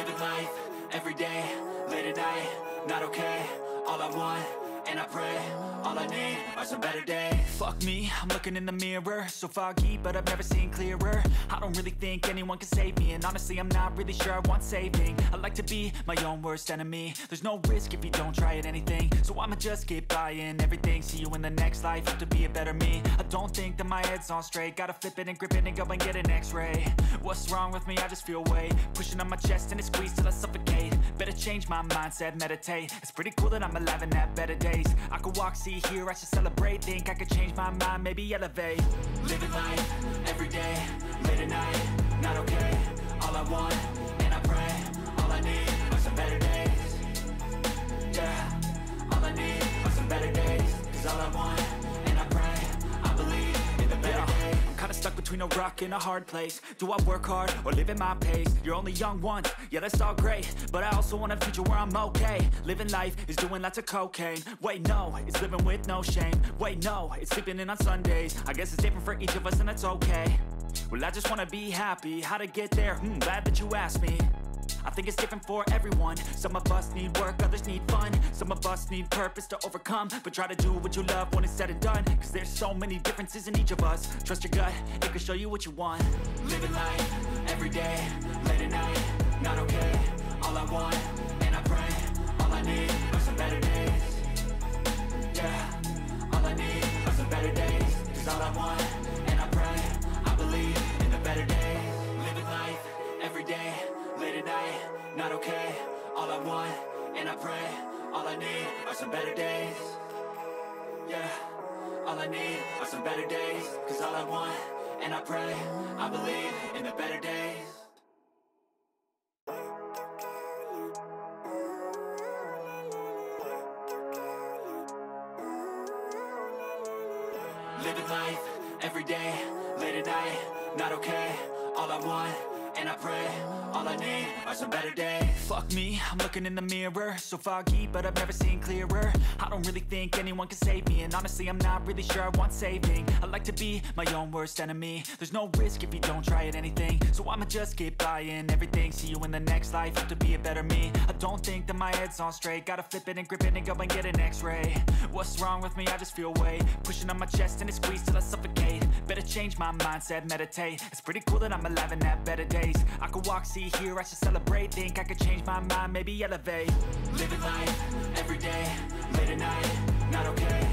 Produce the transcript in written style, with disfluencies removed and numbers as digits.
Living life, everyday, late at night, not okay. All I want, and I pray, all I need are some better days. Fuck me, I'm looking in the mirror, so foggy, but I've never seen clearer. I don't really think anyone can save me, and honestly I'm not really sure I want saving. I like to be my own worst enemy. There's no risk if you don't try at anything, so I'ma just keep buying everything. See you in the next life, hope to be a better me. I don't think that my head's on straight, gotta flip it and grip it and go and get an x-ray. What's wrong with me? I just feel weight pushing on my chest and it squeezes till I suffocate. Better change my mindset, meditate. It's pretty cool that I'm alive and have better days. I could walk, see, hear, I should celebrate. Think I could change my mind, maybe elevate. Living life, everyday, late at night, not okay. All I want, and I pray, all I need are some better days. Yeah, all I need are some better days. Cause all I want, and I pray, I believe in the better days. I'm kinda stuck between a rock and a hard place. Do I work hard or live at my pace? You're only young once, yeah that's all great, but I also want a future where I'm okay. Living life is doing lots of cocaine. Wait no, it's living with no shame. Wait no, it's sleeping in on Sundays. I guess it's different for each of us and that's okay. Well I just wanna be happy, how to get there? Glad that you asked me. I think it's different for everyone. Some of us need work, others need fun. Some of us need purpose to overcome. But try to do what you love when it's said and done. Cause there's so many differences in each of us. Trust your gut, it can show you what you want. Living life, everyday, late at night, not okay. All I want, and I pray, all I need are some better days. Yeah, all I need are some better days. Cause all I want, and I pray, I believe in the better days. Living life, everyday, late at night, not okay. All I want, and I pray, all I need are some better days. Yeah, all I need are some better days. Cause all I want, and I pray, I believe in the better days. Living life, everyday, late at night, not okay. All I want, and I pray, all I need are some better days. Fuck me, I'm looking in the mirror, so foggy, but I've never seen clearer. I don't really think anyone can save me, and honestly I'm not really sure I want saving. I like to be my own worst enemy. There's no risk if you don't try at anything, so I'ma just keep buying everything. See you in the next life, hope to be a better me. I don't think that my head's on straight, gotta flip it and grip it and go and get an x-ray. What's wrong with me? I just feel weight pushing on my chest and it squeezes till I suffocate. Better change my mindset, meditate. It's pretty cool that I'm alive and have better days. I could walk, see, hear, I should celebrate. Think I could change my mind, maybe elevate. Living life, everyday, late at night, not okay.